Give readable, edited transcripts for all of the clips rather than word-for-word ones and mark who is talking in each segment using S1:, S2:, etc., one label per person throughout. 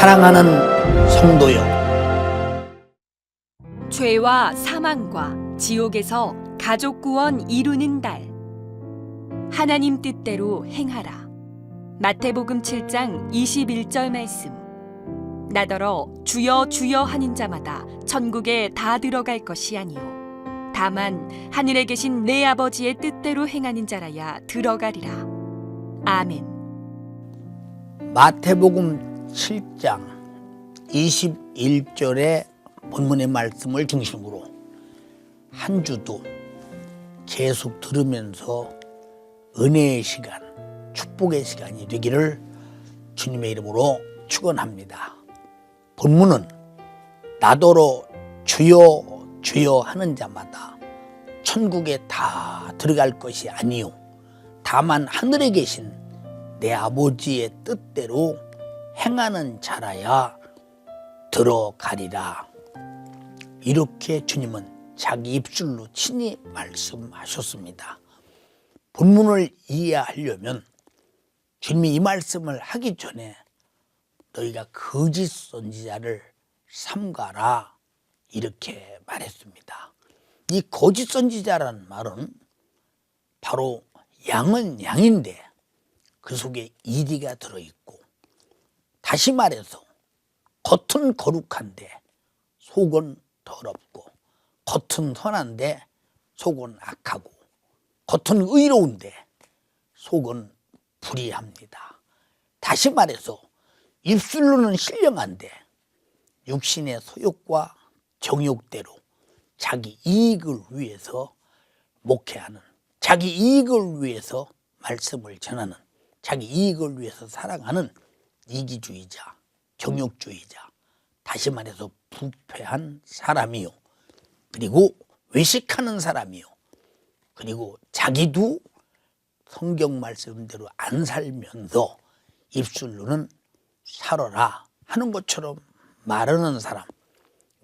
S1: 사랑하는 성도여,
S2: 죄와 사망과 지옥에서 가족 구원 이루는 달. 하나님 뜻대로 행하라. 마태복음 7장 21절 말씀. 나더러 주여 주여 하는 자마다 천국에 다 들어갈 것이 아니요 다만 하늘에 계신 내 아버지의 뜻대로 행하는 자라야 들어가리라. 아멘.
S1: 마태복음 7장 21절의 본문의 말씀을 중심으로 한 주도 계속 들으면서 은혜의 시간, 축복의 시간이 되기를 주님의 이름으로 축원합니다. 본문은 나더러 주여 주여 하는 자마다 천국에 다 들어갈 것이 아니요 다만 하늘에 계신 내 아버지의 뜻대로 행하는 자라야 들어가리라. 이렇게 주님은 자기 입술로 친히 말씀하셨습니다. 본문을 이해하려면 주님이 이 말씀을 하기 전에 너희가 거짓 선지자를 삼가라 이렇게 말했습니다. 이 거짓 선지자라는 말은 바로 양은 양인데 그 속에 이리가 들어있고, 다시 말해서 겉은 거룩한데 속은 더럽고, 겉은 선한데 속은 악하고, 겉은 의로운데 속은 불의합니다. 다시 말해서 입술로는 신령한데 육신의 소욕과 정욕대로 자기 이익을 위해서 목회하는, 자기 이익을 위해서 말씀을 전하는, 자기 이익을 위해서 살아가는 이기주의자, 정욕주의자, 다시 말해서 부패한 사람이요, 그리고 외식하는 사람이요, 그리고 자기도 성경 말씀대로 안 살면서 입술로는 살아라 하는 것처럼 말하는 사람,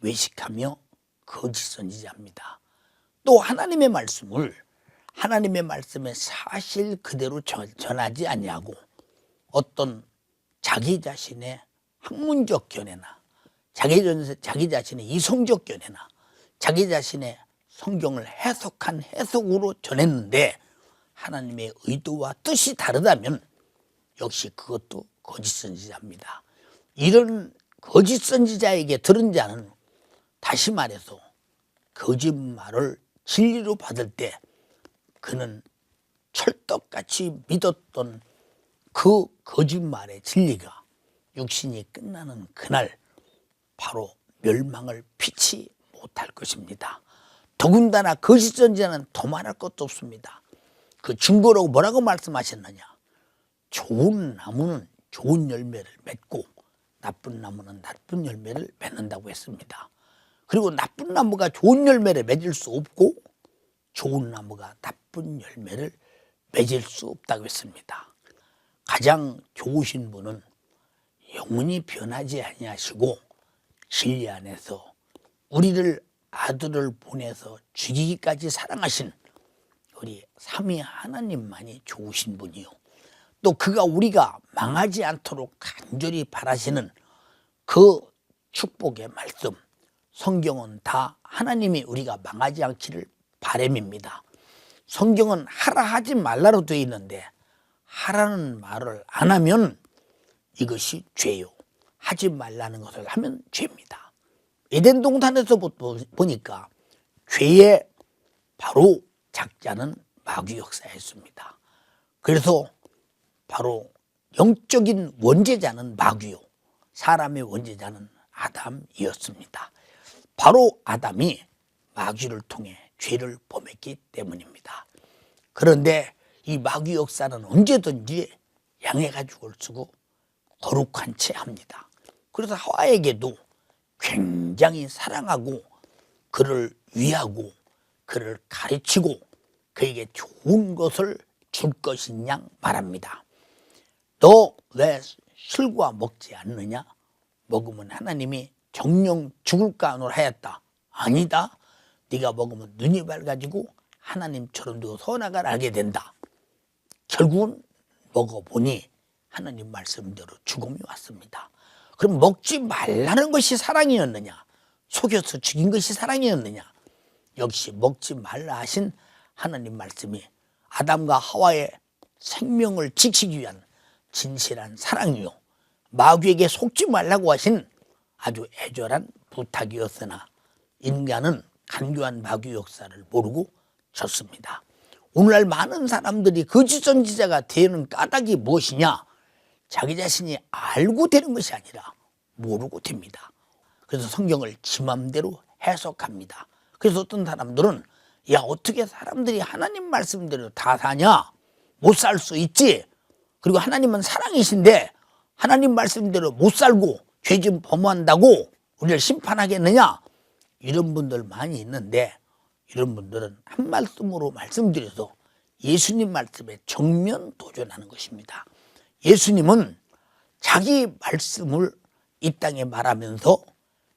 S1: 외식하며 거짓 선지자입니다. 또 하나님의 말씀을 하나님의 말씀의 사실 그대로 전하지 아니하고 어떤 자기 자신의 학문적 견해나 자기 자신의 이성적 견해나 자기 자신의 성경을 해석한 해석으로 전했는데 하나님의 의도와 뜻이 다르다면 역시 그것도 거짓 선지자입니다. 이런 거짓 선지자에게 들은 자는 다시 말해서 거짓말을 진리로 받을 때 그는 철떡같이 믿었던 그 거짓말의 진리가 육신이 끝나는 그날 바로 멸망을 피치 못할 것입니다. 더군다나 거짓 선지자는 더 말할 것도 없습니다. 그 증거로 뭐라고 말씀하셨느냐? 좋은 나무는 좋은 열매를 맺고 나쁜 나무는 나쁜 열매를 맺는다고 했습니다. 그리고 나쁜 나무가 좋은 열매를 맺을 수 없고 좋은 나무가 나쁜 열매를 맺을 수 없다고 했습니다. 가장 좋으신 분은 영원히 변하지 아니하시고 진리 안에서 우리를 아들을 보내서 죽이기까지 사랑하신 우리 삼위 하나님만이 좋으신 분이요, 또 그가 우리가 망하지 않도록 간절히 바라시는 그 축복의 말씀, 성경은 다 하나님이 우리가 망하지 않기를 바람입니다. 성경은 하라 하지 말라로 되어 있는데 하라는 말을 안 하면 이것이 죄요, 하지 말라는 것을 하면 죄입니다. 에덴 동산에서 보니까 죄의 바로 작자는 마귀 역사였습니다. 그래서 바로 영적인 원죄자는 마귀요, 사람의 원죄자는 아담이었습니다. 바로 아담이 마귀를 통해 죄를 범했기 때문입니다. 그런데 이 마귀 역사는 언제든지 양의 가죽을 쓰고 거룩한 채 합니다. 그래서 하와에게도 굉장히 사랑하고 그를 위하고 그를 가르치고 그에게 좋은 것을 줄 것인 양 말합니다. 너 왜 술과 먹지 않느냐? 먹으면 하나님이 정령 죽을까 하노라 하였다. 아니다. 네가 먹으면 눈이 밝아지고 하나님처럼 너 선악을 알게 된다. 결국은 먹어보니 하나님 말씀대로 죽음이 왔습니다. 그럼 먹지 말라는 것이 사랑이었느냐? 속여서 죽인 것이 사랑이었느냐? 역시 먹지 말라 하신 하나님 말씀이 아담과 하와의 생명을 지키기 위한 진실한 사랑이요, 마귀에게 속지 말라고 하신 아주 애절한 부탁이었으나 인간은 간교한 마귀 역사를 모르고 졌습니다. 오늘날 많은 사람들이 거짓 선지자가 되는 까닭이 무엇이냐? 자기 자신이 알고 되는 것이 아니라 모르고 됩니다. 그래서 성경을 지 맘대로 해석합니다. 그래서 어떤 사람들은 야, 어떻게 사람들이 하나님 말씀대로 다 사냐? 못 살 수 있지. 그리고 하나님은 사랑이신데 하나님 말씀대로 못 살고 죄 좀 범한다고 우리를 심판하겠느냐? 이런 분들 많이 있는데, 이런 분들은 한 말씀으로 말씀드려서 예수님 말씀에 정면 도전하는 것입니다. 예수님은 자기 말씀을 이 땅에 말하면서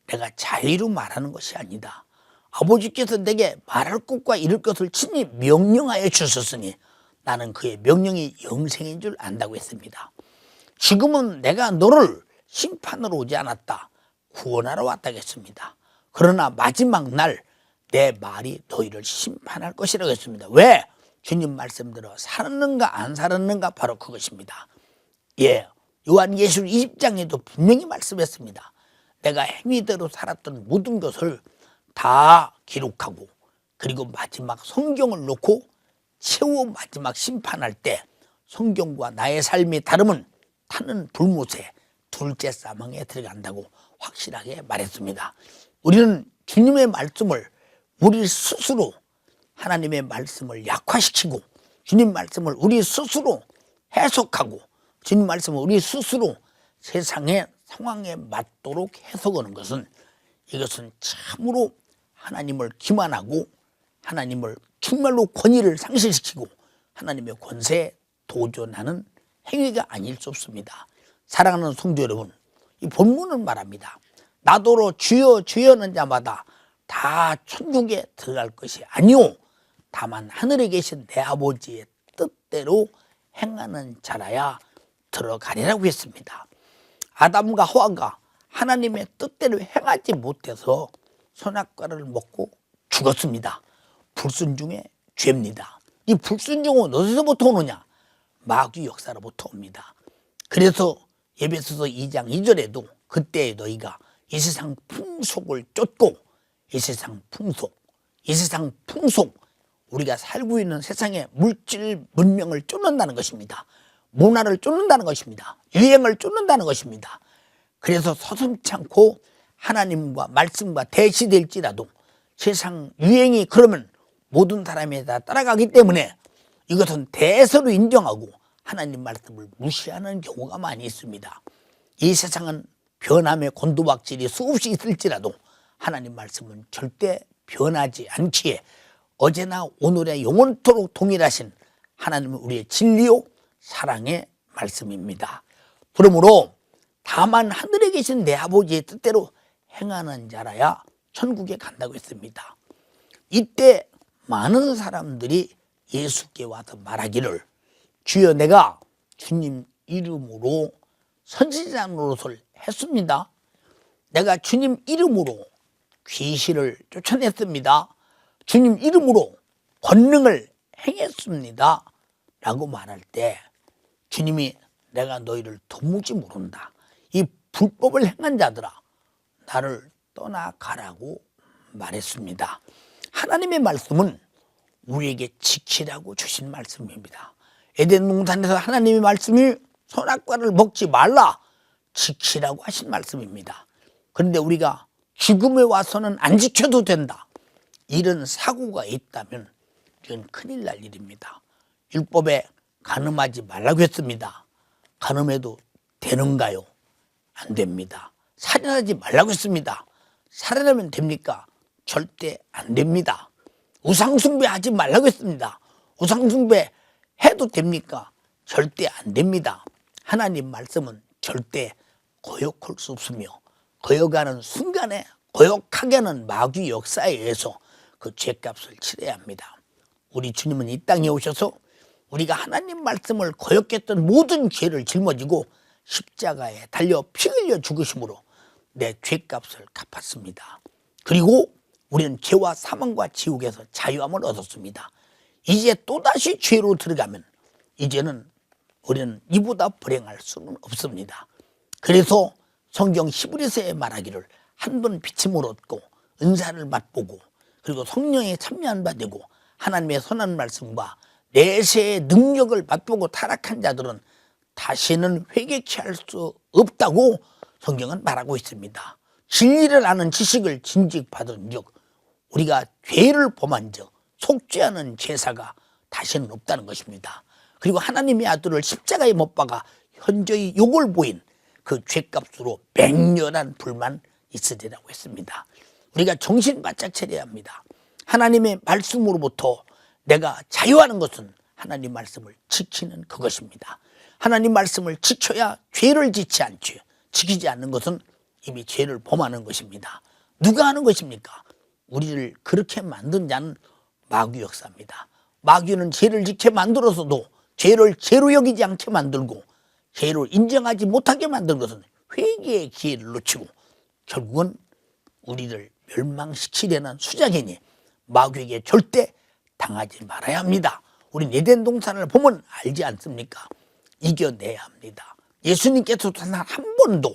S1: 내가 자의로 말하는 것이 아니다. 아버지께서 내게 말할 것과 이룰 것을 친히 명령하여 주셨으니 나는 그의 명령이 영생인 줄 안다고 했습니다. 지금은 내가 너를 심판하러 오지 않았다, 구원하러 왔다고 했습니다. 그러나 마지막 날 내 말이 너희를 심판할 것이라고 했습니다. 왜? 주님 말씀대로 살았는가 안 살았는가, 바로 그것입니다. 예, 요한계시록 20장에도 분명히 말씀했습니다. 내가 행위대로 살았던 모든 것을 다 기록하고, 그리고 마지막 성경을 놓고 최후 마지막 심판할 때 성경과 나의 삶의 다름은 타는 불못에 둘째 사망에 들어간다고 확실하게 말했습니다. 우리는 주님의 말씀을 우리 스스로, 하나님의 말씀을 약화시키고 주님 말씀을 우리 스스로 해석하고 주님 말씀을 우리 스스로 세상의 상황에 맞도록 해석하는 것은, 이것은 참으로 하나님을 기만하고 하나님을 정말로 권위를 상실시키고 하나님의 권세에 도전하는 행위가 아닐 수 없습니다. 사랑하는 성도 여러분, 이 본문은 말합니다. 나더러 주여 주여는 자마다 다 천국에 들어갈 것이 아니오, 다만 하늘에 계신 내 아버지의 뜻대로 행하는 자라야 들어가리라고 했습니다. 아담과 하와가 하나님의 뜻대로 행하지 못해서 선악과를 먹고 죽었습니다. 불순종의 죄입니다. 이 불순종은 어디서부터 오느냐? 마귀 역사로부터 옵니다. 그래서 에베소서 2장 2절에도 그때 너희가 이 세상 풍속을 쫓고, 이 세상 풍속, 우리가 살고 있는 세상의 물질 문명을 쫓는다는 것입니다. 문화를 쫓는다는 것입니다. 유행을 쫓는다는 것입니다. 그래서 서슴지 않고 하나님과 말씀과 대치될지라도 세상 유행이 그러면 모든 사람이 다 따라가기 때문에 이것은 대서로 인정하고 하나님 말씀을 무시하는 경우가 많이 있습니다. 이 세상은 변함의 곤두박질이 수없이 있을지라도 하나님 말씀은 절대 변하지 않기에 어제나 오늘의 영원토록 동일하신 하나님은 우리의 진리요 사랑의 말씀입니다. 그러므로 다만 하늘에 계신 내 아버지의 뜻대로 행하는 자라야 천국에 간다고 했습니다. 이때 많은 사람들이 예수께 와서 말하기를, 주여 내가 주님 이름으로 선지자 노릇을 했습니다. 내가 주님 이름으로 귀신을 쫓아냈습니다. 주님 이름으로 권능을 행했습니다 라고 말할 때 주님이 내가 너희를 도무지 모른다, 이 불법을 행한 자들아 나를 떠나가라고 말했습니다. 하나님의 말씀은 우리에게 지키라고 주신 말씀입니다. 에덴 동산에서 하나님의 말씀이 선악과를 먹지 말라 지키라고 하신 말씀입니다. 그런데 우리가 죽음에 와서는 안 지켜도 된다, 이런 사고가 있다면 이건 큰일 날 일입니다. 율법에 간음하지 말라고 했습니다. 간음해도 되는가요? 안 됩니다. 살인하지 말라고 했습니다. 살인하면 됩니까? 절대 안 됩니다. 우상숭배하지 말라고 했습니다. 우상숭배 해도 됩니까? 절대 안 됩니다. 하나님 말씀은 절대 거역할 수 없으며 거역하는 순간에 거역하게 하는 마귀 역사에 의해서 그 죄값을 치러야 합니다. 우리 주님은 이 땅에 오셔서 우리가 하나님 말씀을 거역했던 모든 죄를 짊어지고 십자가에 달려 피 흘려 죽으심으로 내 죄값을 갚았습니다. 그리고 우리는 죄와 사망과 지옥에서 자유함을 얻었습니다. 이제 또다시 죄로 들어가면 이제는 우리는 이보다 불행할 수는 없습니다. 그래서 성경 히브리서에 말하기를 한 번 비침을 얻고 은사를 맛보고 그리고 성령에 참여한 바 되고 하나님의 선한 말씀과 내세의 능력을 맛보고 타락한 자들은 다시는 회개케 할 수 없다고 성경은 말하고 있습니다. 진리를 아는 지식을 진직받은 즉 우리가 죄를 범한 적 속죄하는 제사가 다시는 없다는 것입니다. 그리고 하나님의 아들을 십자가에 못 박아 현저히 욕을 보인 그 죄값으로 맹렬한 불만 있으리라고 했습니다. 우리가 정신 바짝 차려야 합니다. 하나님의 말씀으로부터 내가 자유하는 것은 하나님 말씀을 지키는 그것입니다. 하나님 말씀을 지켜야 죄를 짓지 않지, 지키지 않는 것은 이미 죄를 범하는 것입니다. 누가 하는 것입니까? 우리를 그렇게 만든 자는 마귀 역사입니다. 마귀는 죄를 짓게 만들어서도 죄를 죄로 여기지 않게 만들고 죄를 인정하지 못하게 만든 것은 회개의 기회를 놓치고 결국은 우리를 멸망시키려는 수작이니 마귀에게 절대 당하지 말아야 합니다. 우리 에덴 동산을 보면 알지 않습니까? 이겨내야 합니다. 예수님께서 단 한 번도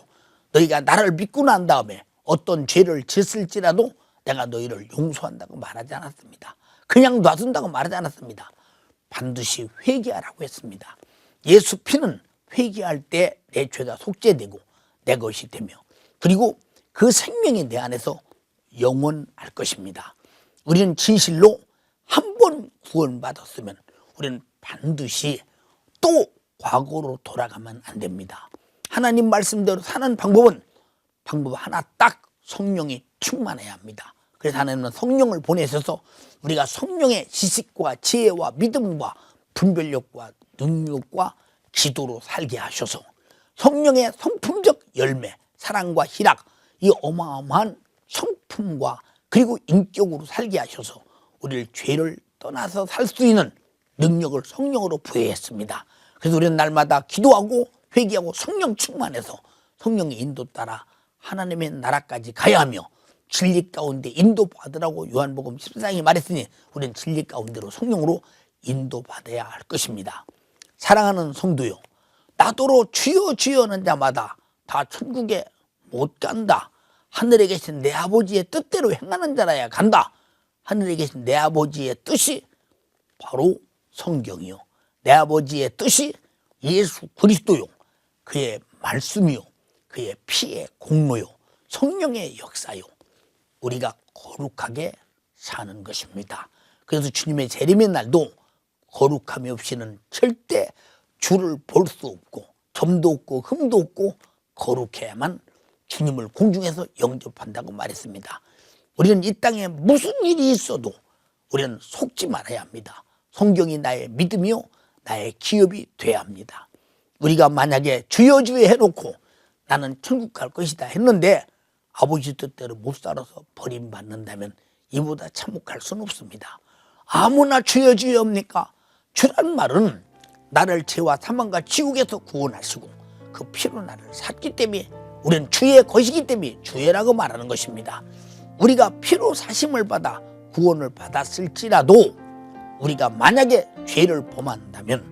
S1: 너희가 나를 믿고 난 다음에 어떤 죄를 짓을지라도 내가 너희를 용서한다고 말하지 않았습니다. 그냥 놔둔다고 말하지 않았습니다. 반드시 회개하라고 했습니다. 예수 피는 회개할 때 내 죄가 속죄되고 내 것이 되며 그리고 그 생명이 내 안에서 영원할 것입니다. 우리는 진실로 한 번 구원받았으면 우리는 반드시 또 과거로 돌아가면 안 됩니다. 하나님 말씀대로 사는 방법 하나 딱, 성령이 충만해야 합니다. 그래서 하나님은 성령을 보내셔서 우리가 성령의 지식과 지혜와 믿음과 분별력과 능력과 기도로 살게 하셔서 성령의 성품적 열매, 사랑과 희락, 이 어마어마한 성품과 그리고 인격으로 살게 하셔서 우리를 죄를 떠나서 살 수 있는 능력을 성령으로 부여했습니다. 그래서 우리는 날마다 기도하고 회개하고 성령 충만해서 성령의 인도 따라 하나님의 나라까지 가야 하며 진리 가운데 인도받으라고 요한복음 14장이 말했으니 우리는 진리 가운데로 성령으로 인도받아야 할 것입니다. 사랑하는 성도요, 나더러 주여 주여 하는 자마다 다 천국에 못 간다. 하늘에 계신 내 아버지의 뜻대로 행하는 자라야 간다. 하늘에 계신 내 아버지의 뜻이 바로 성경이요, 내 아버지의 뜻이 예수 그리스도요, 그의 말씀이요, 그의 피의 공로요, 성령의 역사요, 우리가 거룩하게 사는 것입니다. 그래서 주님의 재림의 날도 거룩함이 없이는 절대 주를 볼 수 없고 점도 없고 흠도 없고 거룩해야만 주님을 공중에서 영접한다고 말했습니다. 우리는 이 땅에 무슨 일이 있어도 우리는 속지 말아야 합니다. 성경이 나의 믿음이요 나의 기업이 돼야 합니다. 우리가 만약에 주여 주여 해놓고 나는 천국 갈 것이다 했는데 아버지 뜻대로 못 살아서 버림받는다면 이보다 참혹할 수는 없습니다. 아무나 주여 주여 합니까? 주란 말은 나를 죄와 사망과 지옥에서 구원하시고 그 피로 나를 샀기 때문에 우리는 주의 것이기 때문에 주의라고 말하는 것입니다. 우리가 피로 사심을 받아 구원을 받았을지라도 우리가 만약에 죄를 범한다면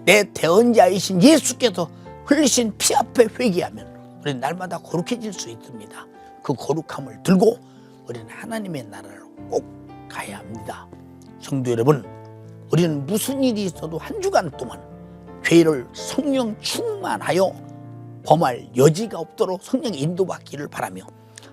S1: 내 대언자이신 예수께서 흘리신 피 앞에 회개하면 우리는 날마다 거룩해질 수 있습니다. 그 거룩함을 들고 우리는 하나님의 나라를 꼭 가야 합니다. 성도 여러분, 우리는 무슨 일이 있어도 한 주간 동안 죄를 성령 충만하여 범할 여지가 없도록 성령의 인도받기를 바라며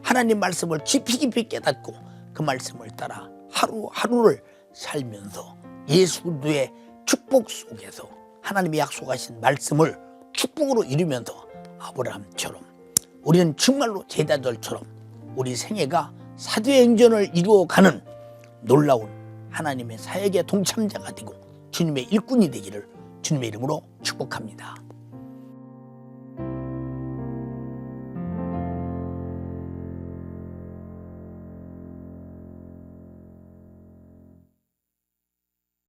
S1: 하나님 말씀을 깊이 깨닫고 그 말씀을 따라 하루하루를 살면서 예수 그리스도의 축복 속에서 하나님이 약속하신 말씀을 축복으로 이루면서 아브라함처럼 우리는 정말로 제자들처럼 우리 생애가 사도행전을 이루어가는 놀라운 하나님의 사역의 동참자가 되고 주님의 일꾼이 되기를 주님의 이름으로 축복합니다.